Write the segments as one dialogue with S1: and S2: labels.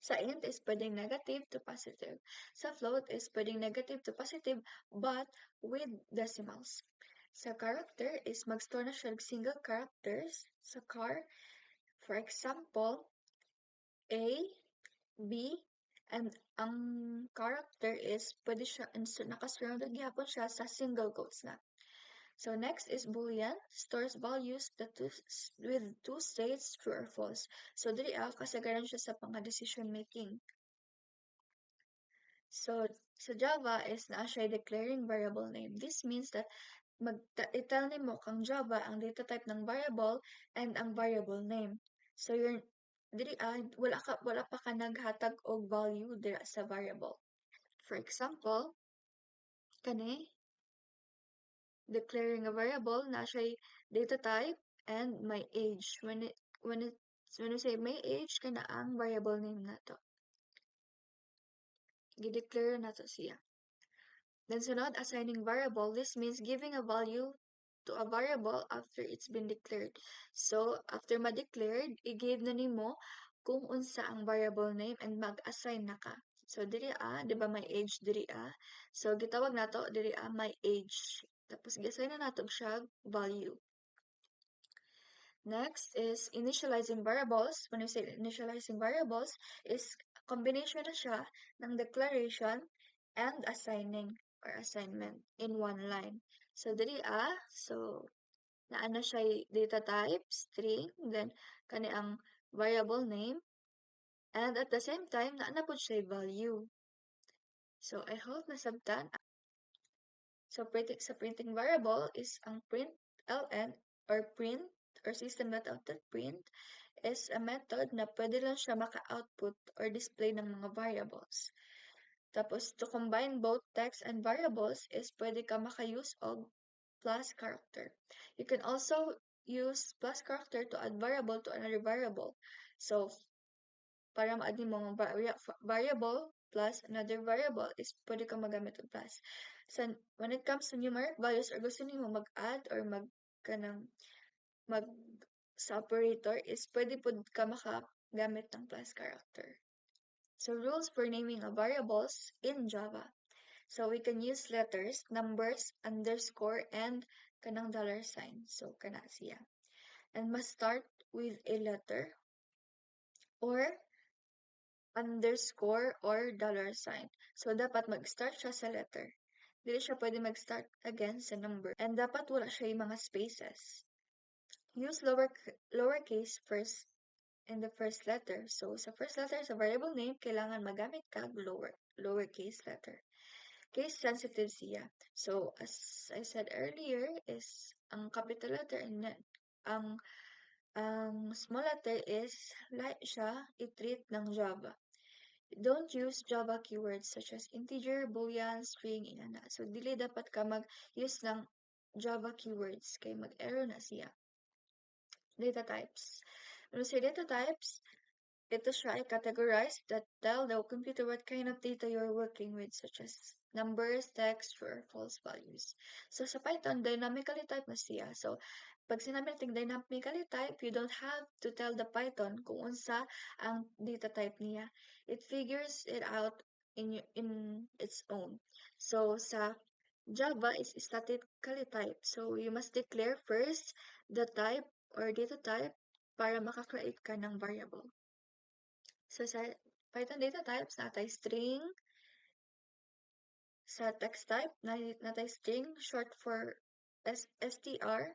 S1: Sa int is pwedeng negative to positive. Sa float is pwedeng negative to positive but with decimals. Sa character is mag-store na siya single characters sa char. For example, A, B, and ang character is pwede siya, nakasurrounded gihapon siya sa single quotes na. So next is Boolean, stores values with two states, true or false. So diri kasagaran siya sa pang-decision making. So sa Java is naa siya declaring variable name. This means that i-tell nimo kang Java ang data type ng variable and ang variable name. So diri wala pa ka naghatag og value dira sa variable. For example, kani declaring a variable na siya data type and my age. When you say my age, kana ang variable name nato. Gi-declare nato siya. Then sunod, assigning variable. This means giving a value to a variable after it's been declared. So after ma-declared, i-give na nimo kung unsa ang variable name and mag-assign na ka. So diri di ba may age diri So gitawag nato diri my age. Tapos gi-assign na nato siya value. Next is initializing variables. When we say initializing variables, is combination na siya ng declaration and assigning or assignment in one line. So diri so naana siya data type, string, then kani ang variable name, and at the same time naana pud siya value. So I hope nasabtan. So sa printing variable is ang print ln or print or system.out.print is a method na pwede lang siya maka-output or display ng mga variables. Tapos, to combine both text and variables is pwede ka maka-use of plus character. You can also use plus character to add variable to another variable. So, para ma-add mo mga variable plus another variable is pwede ka magamit ng plus. So, when it comes to numeric values or gusto niyo mag-add or sa operator is pwede po ka makagamit ng plus character. So rules for naming a variables in Java. So we can use letters, numbers, underscore, and kanang $sign. So kana siya. And must start with a letter or underscore or $sign. So dapat mag-start siya sa letter. Dili siya pwede mag-start again sa number. And dapat wala siya yung mga spaces. Use lowercase first in the first letter. So, sa first letter sa variable name, kailangan magamit ka lowercase letter. Case sensitive siya. So, as I said earlier, is ang capital letter and ang small letter is like siya i-treat ng Java. Don't use Java keywords such as integer, boolean, string, inana. So, dili dapat ka mag-use ng Java keywords kay mag-error na siya. Data types. When we say data types, ito siya i-categorize that tell the computer what kind of data you're working with, such as numbers, text, or false values. So sa Python, dynamically type na siya. So pag sinabi natin dynamically type, you don't have to tell the Python kung unsa ang data type niya. It figures it out in its own. So sa Java is statically typed. So you must declare first the type or data type para makakreate ka ng variable. So sa Python data types, natay string. Sa text type, natay string, short for str,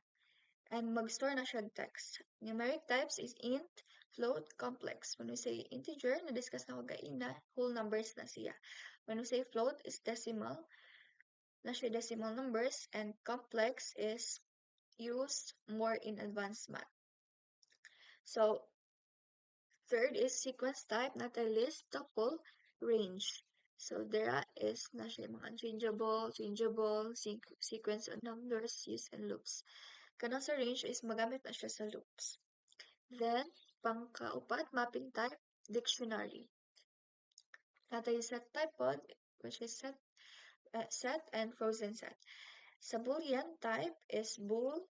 S1: and mag-store na siya text. Numeric types is int, float, complex. When we say integer, na-discuss na ko gaina, whole numbers na siya. When we say float is decimal, na siya decimal numbers, and complex is used more in advanced math. So, third is sequence type, natay list, tuple, range. So, there is na siya mga changeable, sequence of numbers, use, and loops. Kanang sa range is magamit na siya sa loops. Then, pangkaupat, mapping type, dictionary. Natay set type pod, which is set and frozen set. Sa Boolean type is bool,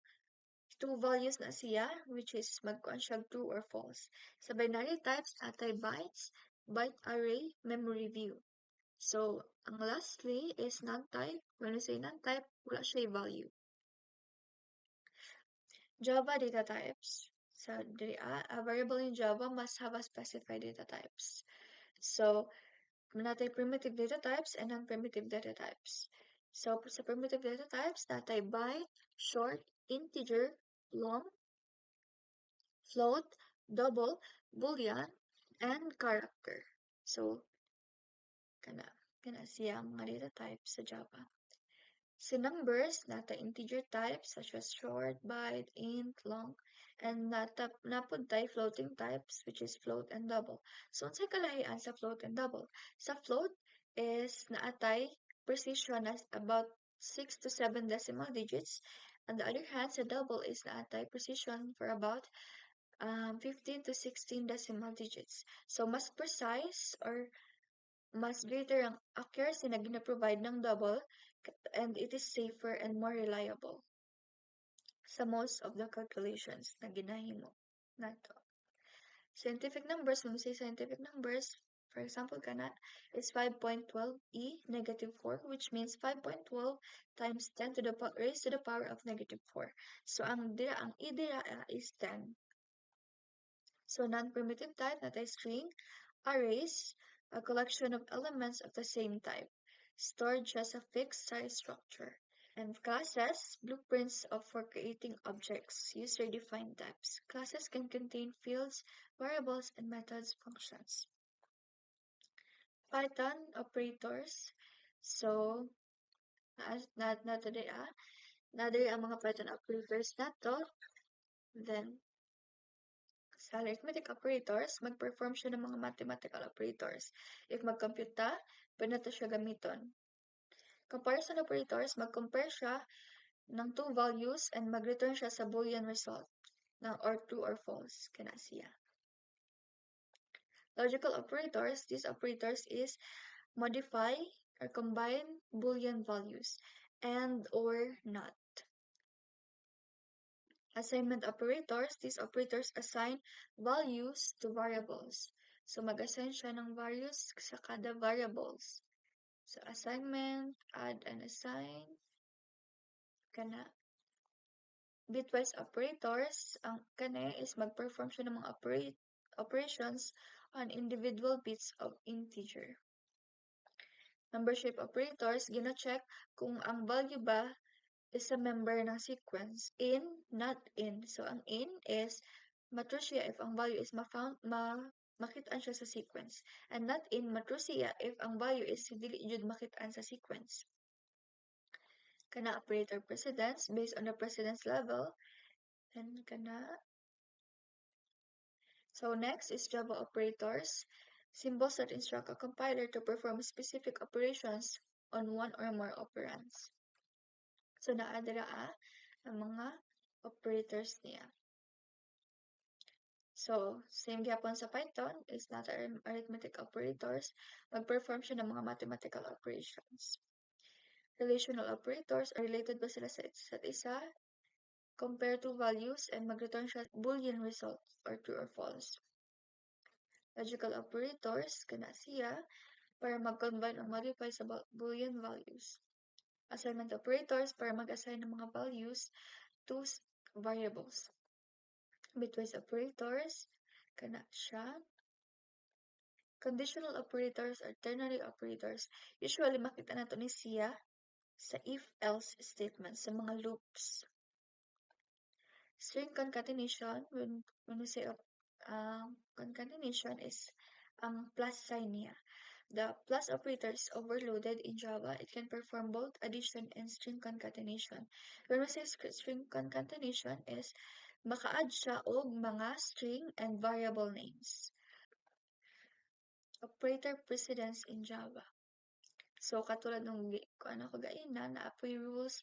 S1: two values na siya, which is magkuhan siya true or false. Sa binary types, natay bytes, byte array memory view. So, ang lastly is non-type. When we say non-type, wala siya value. Java data types. So, a variable in Java must have a specified data types. So, natay primitive data types and non-primitive data types. So, sa primitive data types, natay byte, short, integer, long, float, double, boolean, and character. So, kana siya ang mga data types sa Java. Sa numbers, nata integer types such as short, byte, int, long, and napod tayo floating types which is float and double. So, unsay kalahian sa float and double? Sa float is naatay precision as about 6 to 7 decimal digits. On the other hand, sa double is naatay precision for about 15 to 16 decimal digits. So, mas precise or mas greater ang accuracy na gina-provide ng double and it is safer and more reliable sa most of the calculations na ginahimo nato. Scientific numbers, when we say scientific numbers, for example, kana is 5.12 e negative 4, which means 5.12 times 10 to the raised to the power of negative 4. So, ang e dira is 10. So, non-primitive type, natay string, arrays, a collection of elements of the same type, stored just a fixed size structure. And classes, blueprints for creating objects, user-defined types. Classes can contain fields, variables, and methods, functions. Python operators. So, nato ang mga Python operators nato. Then, sa arithmetic operators, mag-perform siya ng mga mathematical operators. If mag-compute ta, pwede na siya gamiton. Comparison operators, mag-compare siya ng two values and mag-return siya sa Boolean result ng or true or false. Kana siya. Logical operators, these operators is modify or combine Boolean values and or not. Assignment operators, these operators assign values to variables. So, mag-assign siya ng values sa kada variables. So, assignment, add and assign, kana. Bitwise operators, ang kana is mag-perform siya ng mga operations on individual bits of integer. Number shape operators, gina-check kung ang value ba is a member ng sequence. In, not in. So, ang in is matrue siya if ang value is makitaan siya sa sequence. And not in, matrue siya if ang value is dili jud makitaan sa sequence. Kana operator precedence based on the precedence level. And kana. So, next is Java operators. Symbols that instruct a compiler to perform specific operations on one or more operands. So, naadara ang mga operators niya. So, same gyapon sa Python is not arithmetic operators. Mag-perform siya ng mga mathematical operations. Relational operators are related ba sila sa isa't isa? Compare two values and mag-return siya Boolean result or true or false. Logical operators, kana siya, para mag-combine or modify sa Boolean values. Assignment operators para mag-assign ng mga values to variables. Bitwise operators, kana siya. Conditional operators or ternary operators, usually makita nato ni siya sa if-else statements, sa mga loops. String concatenation, when we say concatenation is ang plus sign niya. The plus operator is overloaded in Java. It can perform both addition and string concatenation. When we say string concatenation is maka-add siya og mga string and variable names. Operator precedence in Java. So, katulad ng kagaina na apoy rules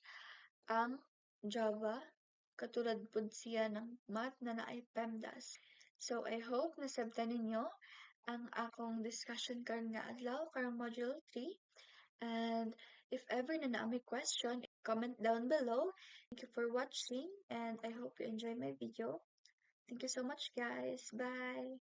S1: ang Java, katulad po siya ng math na naay PEMDAS. So, I hope nasabtan ninyo ang akong discussion karon nga adlaw karong module 3. And if ever na naami question, comment down below. Thank you for watching and I hope you enjoy my video. Thank you so much guys. Bye!